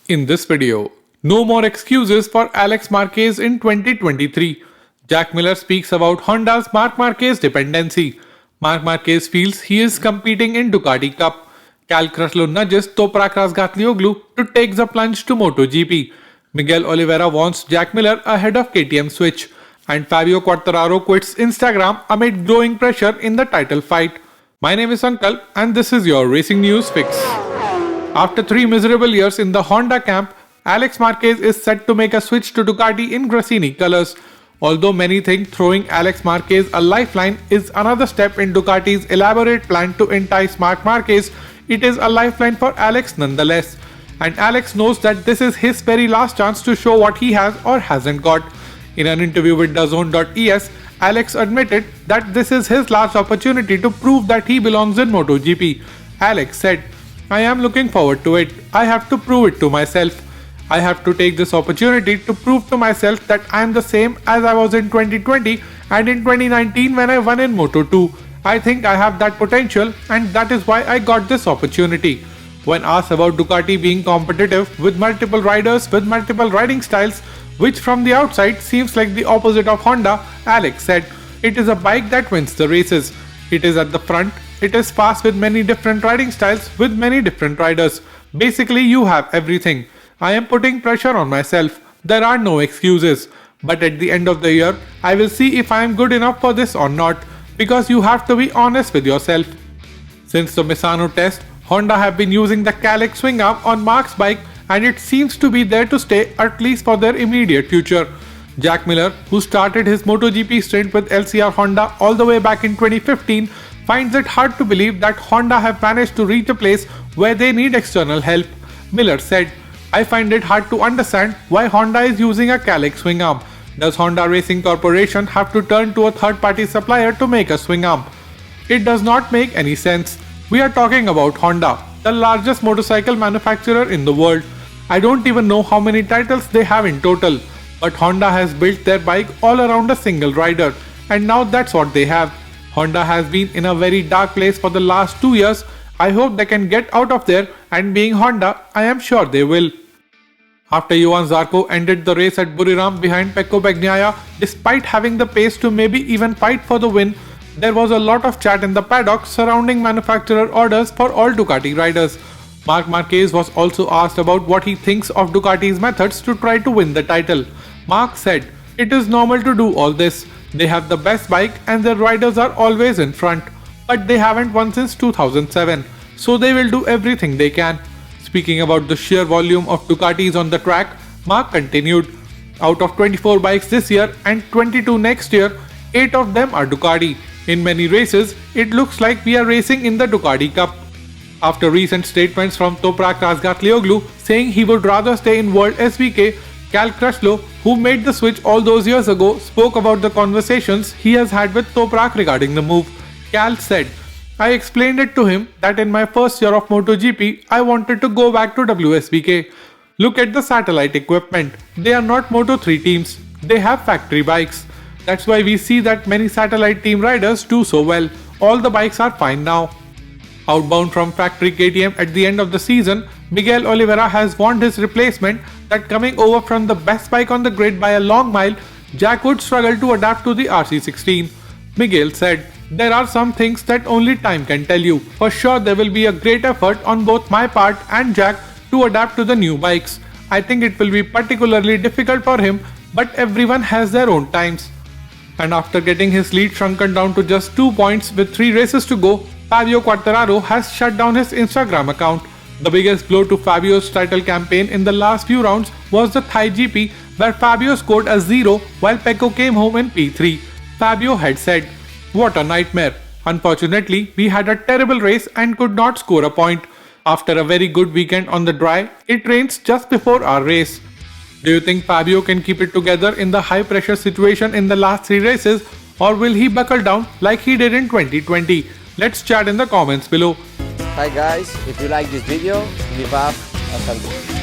In this video, no more excuses for Alex Marquez in 2023. Jack Miller speaks about Honda's Marc Marquez dependency. Marc Marquez feels he is competing in Ducati Cup. Cal Crutchlow nudges Toprak to take the plunge to MotoGP. Miguel Oliveira wants Jack Miller ahead of KTM switch. And Fabio Quartararo quits Instagram amid growing pressure in the title fight. My name is Sankalp and this is your Racing News Fix. After 3 miserable years in the Honda camp, Alex Marquez is set to make a switch to Ducati in Grassini colors. Although many think throwing Alex Marquez a lifeline is another step in Ducati's elaborate plan to entice Marc Marquez, it is a lifeline for Alex nonetheless. And Alex knows that this is his very last chance to show what he has or hasn't got. In an interview with DAZN.es, Alex admitted that this is his last opportunity to prove that he belongs in MotoGP. Alex said, "I am looking forward to it. I have to prove it to myself. I have to take this opportunity to prove to myself that I am the same as I was in 2020 and in 2019 when I won in Moto2. I think I have that potential and that is why I got this opportunity." When asked about Ducati being competitive with multiple riders with multiple riding styles, which from the outside seems like the opposite of Honda, Alex said, "It is a bike that wins the races. It is at the front. It is fast with many different riding styles with many different riders. Basically, you have everything. I am putting pressure on myself. There are no excuses. But at the end of the year, I will see if I am good enough for this or not. Because you have to be honest with yourself." Since the Misano test, Honda have been using the Calyx swing arm on Marc's bike and it seems to be there to stay at least for their immediate future. Jack Miller, who started his MotoGP stint with LCR Honda all the way back in 2015, finds it hard to believe that Honda have managed to reach a place where they need external help. Miller said, "I find it hard to understand why Honda is using a Calyx swing arm. Does Honda Racing Corporation have to turn to a third-party supplier to make a swing arm? It does not make any sense. We are talking about Honda, the largest motorcycle manufacturer in the world. I don't even know how many titles they have in total, but Honda has built their bike all around a single rider, and now that's what they have. Honda has been in a very dark place for the last 2 years. I hope they can get out of there, and being Honda, I am sure they will." After Johann Zarco ended the race at Buriram behind Pecco Bagnaia, despite having the pace to maybe even fight for the win, there was a lot of chat in the paddock surrounding manufacturer orders for all Ducati riders. Marc Marquez was also asked about what he thinks of Ducati's methods to try to win the title. Marc said, "It is normal to do all this. They have the best bike and their riders are always in front. But they haven't won since 2007, so they will do everything they can." Speaking about the sheer volume of Ducatis on the track, Marc continued, "Out of 24 bikes this year and 22 next year, 8 of them are Ducati. In many races, it looks like we are racing in the Ducati Cup." After recent statements from Toprak saying he would rather stay in World SVK, Cal Crutchlow, who made the switch all those years ago, spoke about the conversations he has had with Toprak regarding the move. Cal said, "I explained it to him that in my first year of MotoGP, I wanted to go back to WSVK. Look at the satellite equipment. They are not Moto3 teams. They have factory bikes. That's why we see that many satellite team riders do so well. All the bikes are fine now." Outbound from factory KTM at the end of the season, Miguel Oliveira has warned his replacement that coming over from the best bike on the grid by a long mile, Jack would struggle to adapt to the RC16. Miguel said, "There are some things that only time can tell you. For sure there will be a great effort on both my part and Jack to adapt to the new bikes. I think it will be particularly difficult for him, but everyone has their own times." And after getting his lead shrunken down to just 2 points with 3 races to go, Fabio Quartararo has shut down his Instagram account. The biggest blow to Fabio's title campaign in the last few rounds was the Thai GP, where Fabio scored a 0 while Pecco came home in P3. Fabio had said, "What a nightmare. Unfortunately, we had a terrible race and could not score a point. After a very good weekend on the dry, it rains just before our race." Do you think Fabio can keep it together in the high pressure situation in the last 3 races, or will he buckle down like he did in 2020? Let's chat in the comments below. Hi guys, if you like this video, give up a thumbs up.